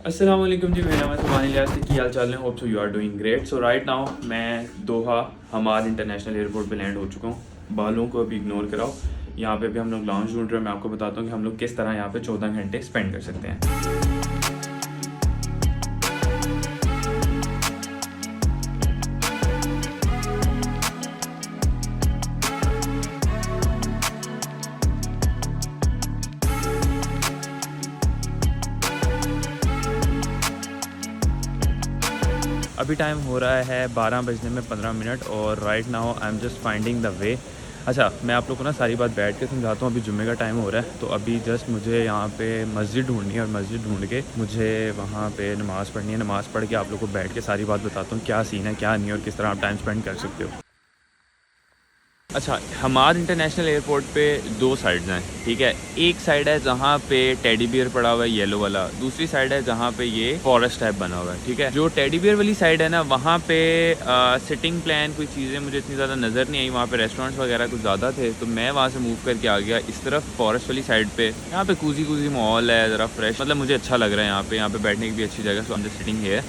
अस्सलाम वालेकुम जी, मेरा नाम है सुभान इलियास। की हाल चाल है? Hope so you are doing great. So right now मैं दोहा हमाद इंटरनेशनल एयरपोर्ट पे लैंड हो चुका हूँ। बालों को अभी इग्नोर कराओ। यहाँ पे भी हम लोग लाउंज ढूंढ रहे हैं। मैं आपको बताता हूँ कि हम लोग किस तरह यहाँ पे 14 घंटे स्पेंड कर सकते हैं। अभी टाइम हो रहा है 12 बजने में 15 मिनट और right now I am just finding the way. अच्छा, मैं आप लोग को ना सारी बात बैठ के समझाता हूँ। अभी जुम्मे का टाइम हो रहा है, तो अभी जस्ट मुझे यहाँ पे मस्जिद ढूंढनी है और मस्जिद ढूंढ के मुझे वहाँ पे नमाज़ पढ़नी है। नमाज़ पढ़ के आप लोग को बैठ के सारी बात बताता हूँ, क्या सीन है क्या नहीं और किस तरह आप टाइम स्पेंड कर सकते हो। अच्छा, हमाद इंटरनेशनल एयरपोर्ट पे दो साइड्स हैं, ठीक है। एक साइड है जहाँ पे टेडी बियर पड़ा हुआ है येलो वाला, दूसरी साइड है जहाँ पे ये फॉरेस्ट टाइप बना हुआ है, ठीक है। जो टेडी बियर वाली साइड है ना, वहाँ पे सिटिंग प्लान कोई चीज़ें मुझे इतनी ज़्यादा नज़र नहीं आई। वहाँ पे रेस्टोरेंट्स वगैरह कुछ ज़्यादा थे, तो मैं वहाँ से मूव करके आ गया इस तरफ फॉरेस्ट वाली साइड पे। यहाँ पे कूजी माहौल है, ज़रा फ्रेश, मतलब मुझे अच्छा लग रहा है यहाँ पे बैठने की भी अच्छी जगह। So I am just sitting here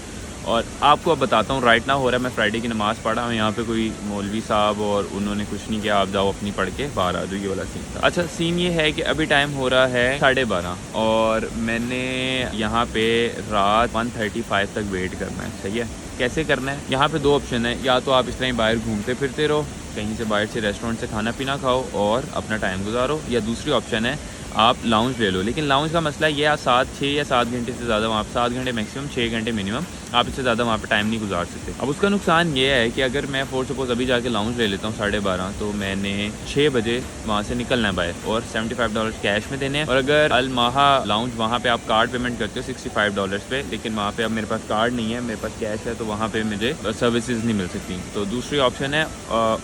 और आपको अब बताता हूँ राइट ना हो रहा है। मैं फ्राइडे की नमाज़ पढ़ा हूँ यहाँ पे, कोई मौलवी साहब और उन्होंने कुछ नहीं किया, आप जाओ अपनी पढ़ के बाहर आ जाओ, ये वाला सीन था। अच्छा, सीन ये है कि अभी टाइम हो रहा है 12:30 और मैंने यहाँ पे रात 1:35 तक वेट करना है, सही है। कैसे करना है? यहाँ पे दो ऑप्शन है, या तो आप इस तरह ही बाहर घूमते फिरते रहो, कहीं से बाहर से रेस्टोरेंट से खाना पीना खाओ और अपना टाइम गुजारो, या दूसरी ऑप्शन है आप लाउंज ले लो। लेकिन लाउंज का मसला ये है, 6 या 7 घंटे से ज़्यादा वहाँ पर, 7 घंटे मैक्सिमम, 6 घंटे मिनिमम, आप इससे ज़्यादा वहाँ पे टाइम नहीं गुजार सकते। अब उसका नुकसान ये है कि अगर मैं फॉर सपोज अभी जाके लाउंज ले लेता हूँ 12:30, तो मैंने 6 बजे वहाँ से निकलना है बाहर और $75 कैश में देने हैं। और अगर अल माहा लाउंज वहाँ पे आप कार्ड पेमेंट करते हो $65 पे, लेकिन वहाँ पे अब मेरे पास कार्ड नहीं है, मेरे पास कैश है, तो वहाँ पे मुझे सर्विसेज नहीं मिल सकती। तो दूसरी ऑप्शन है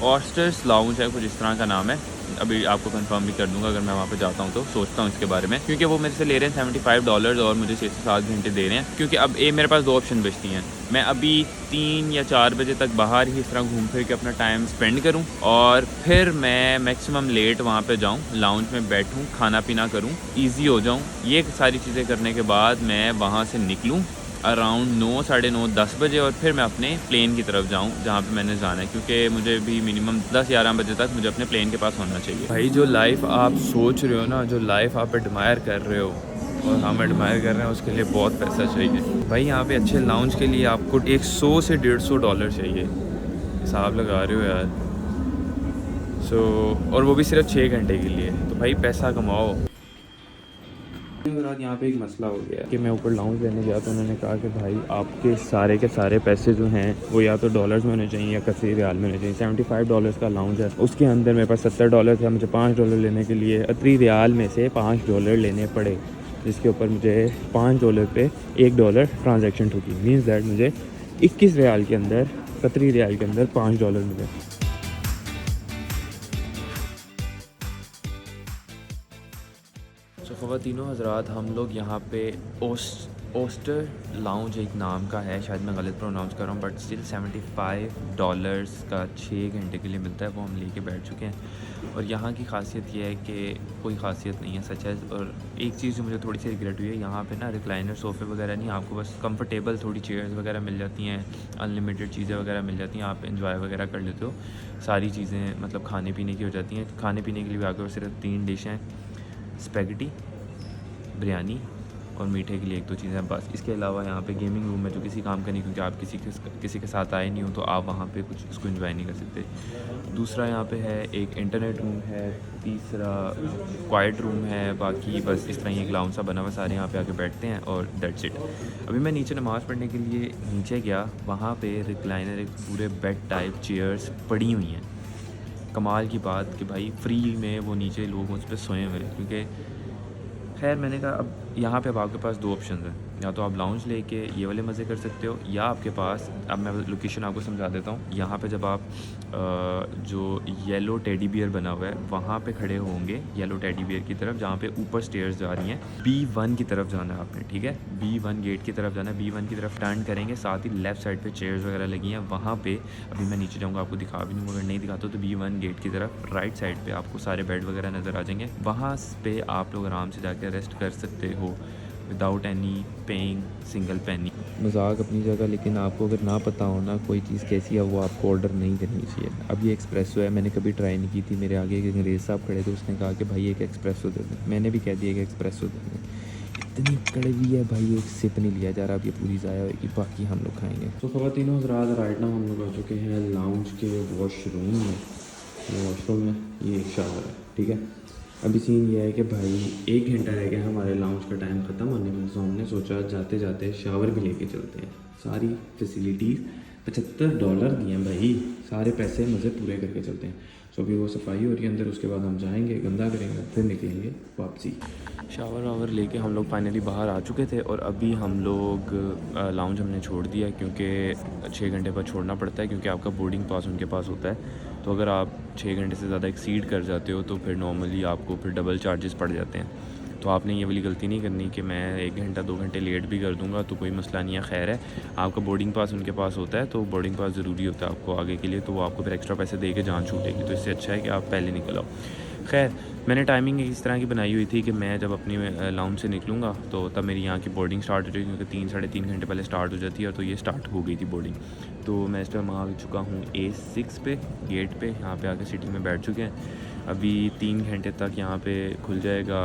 ऑस्टर्स लाउंज है, कुछ इस तरह का नाम है। अभी आपको कंफर्म भी कर दूंगा अगर मैं वहाँ पे जाता हूँ तो। सोचता हूँ इसके बारे में, क्योंकि वो मेरे से ले रहे हैं $75 और मुझे 6 से 7 घंटे दे रहे हैं। क्योंकि अब मेरे पास दो ऑप्शन बचती हैं, मैं अभी 3 या 4 बजे तक बाहर ही इस तरह घूम फिर के अपना टाइम स्पेंड करूँ और फिर मैं मैक्सिमम लेट वहाँ पे जाऊँ, लाउंज में बैठूँ, खाना पीना करूँ, ईजी हो जाऊँ। ये सारी चीज़ें करने के बाद मैं वहाँ से निकलूँ अराउंड 9, साढ़े 9, 10 बजे और फिर मैं अपने प्लेन की तरफ जाऊं जहां पे मैंने जाना है, क्योंकि मुझे भी मिनिमम 10-11 बजे तक मुझे अपने प्लेन के पास होना चाहिए। भाई, जो लाइफ आप सोच रहे हो ना, जो लाइफ आप एडमायर कर रहे हो और हम एडमायर कर रहे हैं, उसके लिए बहुत पैसा चाहिए भाई। यहाँ पे अच्छे लाउंज के लिए आपको 100 से $150 चाहिए, हिसाब लगा रहे हो यार। और वो भी सिर्फ 6 घंटे के लिए, तो भाई पैसा कमाओ। रात यहाँ पे एक मसला हो गया कि मैं ऊपर लाउंज लेने गया तो उन्होंने कहा कि भाई आपके सारे के सारे पैसे जो हैं वो या तो डॉलर्स में होने चाहिए या कसी रियाल में होने चाहिए। $75 का लाउंज है, उसके अंदर मेरे पास $70 था। मुझे $5 लेने के लिए कतरी रियाल में से $5 लेने पड़े, जिसके ऊपर मुझे $5 पे $1 ट्रांजेक्शन ठुकी। मीन्स दैट मुझे 21 रियाल के अंदर, कतरी रियाल के अंदर $5 मिले। तो ख़वातीनो हज़रात, हम लोग यहाँ पे ओस्टर लाउंज एक नाम का है, शायद मैं गलत प्रोनाउंस कर रहा हूँ, बट स्टिल $75 का 6 घंटे के लिए मिलता है। वो हम लेके बैठ चुके हैं और यहाँ की खासियत ये है कि कोई ख़ासियत नहीं है सच है। और एक चीज़ जो मुझे थोड़ी सी रिग्रेट हुई है, यहाँ पे ना रिक्लाइनर सोफ़े वगैरह नहीं, आपको बस कंफर्टेबल थोड़ी चेयर्स वगैरह मिल जाती हैं, अनलिमिटेड चीज़ें वगैरह मिल जाती हैं, आप इंजॉय वगैरह कर लेते हो। सारी चीज़ें मतलब खाने पीने की हो जाती हैं। खाने पीने के लिए भी आपके पास सिर्फ 3 डिश हैं, स्पैगेटी, बिरयानी और मीठे के लिए 1-2 चीज़ें हैं बस। इसके अलावा यहाँ पे गेमिंग रूम है जो किसी काम का नहीं, क्योंकि आप किसी के साथ आए नहीं हो तो आप वहाँ पे कुछ इसको एंजॉय नहीं कर सकते। दूसरा यहाँ पे है एक इंटरनेट रूम है, तीसरा क्वाइट रूम है, बाकी बस इस तरह ही एक लाउंज सा बना हुआ, सारे यहाँ पे आके बैठते हैं और दैट्स इट। अभी मैं नीचे नमाज़ पढ़ने के लिए नीचे गया, वहाँ पे रिक्लाइनर एक पूरे बेड टाइप चेयर्स पड़ी हुई हैं। कमाल की बात कि भाई फ्री में वो नीचे लोग उस पर सोए हुए हैं। क्योंकि खैर मैंने कहा अब यहाँ पे अब आपके पास दो ऑप्शन हैं, या तो आप लाउंज लेके ये वाले मज़े कर सकते हो, या आपके पास, अब मैं लोकेशन आपको समझा देता हूँ। यहाँ पे जब आप जो येलो टेडी बियर बना हुआ है वहाँ पे खड़े होंगे, येलो टेडी बियर की तरफ, जहाँ पे ऊपर स्टेयर्स जा रही हैं, B1 की तरफ जाना है आपने, ठीक है। B1 गेट की तरफ जाना है, B1 की तरफ टर्न करेंगे, साथ ही लेफ़्ट साइड पे चेयर्स वगैरह लगी हैं वहाँ पे। अभी मैं नीचे जाऊँगा, आपको दिखा भी दूँगा, अगर नहीं दिखाता तो B1 गेट की तरफ राइट साइड पे आपको सारे बेड वगैरह नज़र आ जाएंगे। वहाँ पे आप लोग आराम से जाके रेस्ट कर सकते हो। Without any paying single penny. मजाक अपनी जगह, लेकिन आपको अगर ना पता हो ना कोई चीज़ कैसी है वो आपको ऑर्डर नहीं करनी चाहिए। अब ये एक्सप्रेसो है, मैंने कभी ट्राई नहीं की थी। मेरे आगे एक अंग्रेज़ साहब खड़े थे, उसने कहा कि भाई एक एक्सप्रेसो दे दें। मैंने भी कह दिया कि एक्सप्रेसो दे दें। इतनी कड़वी है भाई, एक सिप नहीं लिया जा रहा। अब ये पूरी ज़ाया होगी, बाकी हम लोग खाएँगे। तो ख़वातीनो हज़रात, राइट नाउ हम लोग आ चुके हैं लाउंज के वॉशरूम में। ये वॉशरूम में ये एक शावर है, ठीक है। अभी सीन ये है कि भाई 1 घंटा रह गया हमारे लाउंज का टाइम ख़त्म होने में, तो हमने सोचा जाते जाते शावर भी लेके चलते हैं। सारी फैसिलिटीज़ $75 दिए हैं भाई, सारे पैसे मज़े पूरे करके चलते हैं। सो अभी वो सफाई हो रही है अंदर, उसके बाद हम जाएंगे, गंदा करेंगे, फिर निकलेंगे वापसी। शावर वावर लेके हम लोग फाइनली बाहर आ चुके थे और अभी हम लोग लाउंज हमने छोड़ दिया क्योंकि 6 घंटे बाद छोड़ना पड़ता है, क्योंकि आपका बोर्डिंग पास उनके पास होता है। तो अगर आप 6 घंटे से ज़्यादा एक्सीड कर जाते हो तो फिर नॉर्मली आपको फिर डबल चार्जेस पड़ जाते हैं। तो आपने ये वाली गलती नहीं करनी कि मैं 1 घंटा 2 घंटे लेट भी कर दूंगा तो कोई मसला नहीं है। खैर है, आपका बोर्डिंग पास उनके पास होता है, तो बोर्डिंग पास ज़रूरी होता है आपको आगे के लिए, तो वो आपको फिर एक्स्ट्रा पैसे दे के जान छूटेगी। तो इससे अच्छा है कि आप पहले निकल आओ। खैर, मैंने टाइमिंग इस तरह की बनाई हुई थी कि मैं जब अपनी लाउंज से निकलूँगा तो तब मेरी यहाँ की बोर्डिंग स्टार्ट हो जाएगी, क्योंकि 3 साढ़े 3 घंटे पहले स्टार्ट हो जाती है। और तो ये स्टार्ट हो गई थी बोर्डिंग। तो मैं इस टाइम आ चुका हूँ A6 पे, गेट पे। यहाँ पे आके सिटी में बैठ चुके हैं। अभी 3 घंटे तक यहाँ पे खुल जाएगा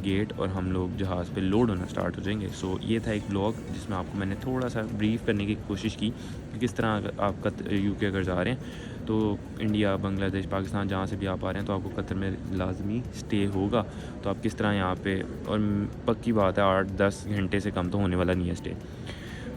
गेट और हम लोग जहाज़ पे लोड होना स्टार्ट हो जाएंगे। सो ये था एक ब्लॉग जिसमें आपको मैंने थोड़ा सा ब्रीफ करने की कोशिश की कि किस तरह अगर आप UK अगर जा रहे हैं तो इंडिया, बांग्लादेश, पाकिस्तान, जहाँ से भी आप आ रहे हैं तो आपको कतर में लाजमी स्टे होगा। तो आप किस तरह यहाँ पे, और पक्की बात है 8-10 घंटे से कम तो होने वाला नहीं है स्टे,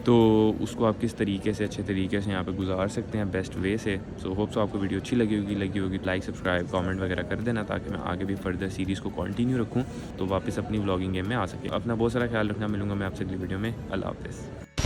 तो उसको आप किस तरीके से अच्छे तरीके से यहाँ पे गुजार सकते हैं बेस्ट वे से। सो होप सो आपको वीडियो अच्छी लगी होगी लाइक, सब्सक्राइब, कमेंट वगैरह कर देना, ताकि मैं आगे भी फर्दर सीरीज़ को कंटिन्यू रखूँ तो वापस अपनी व्लॉगिंग गेम में आ सके। अपना बहुत सारा ख्याल रखना। मिलूंगा मैं आपसे अगली वीडियो में। अल्लाह हाफ़िज़।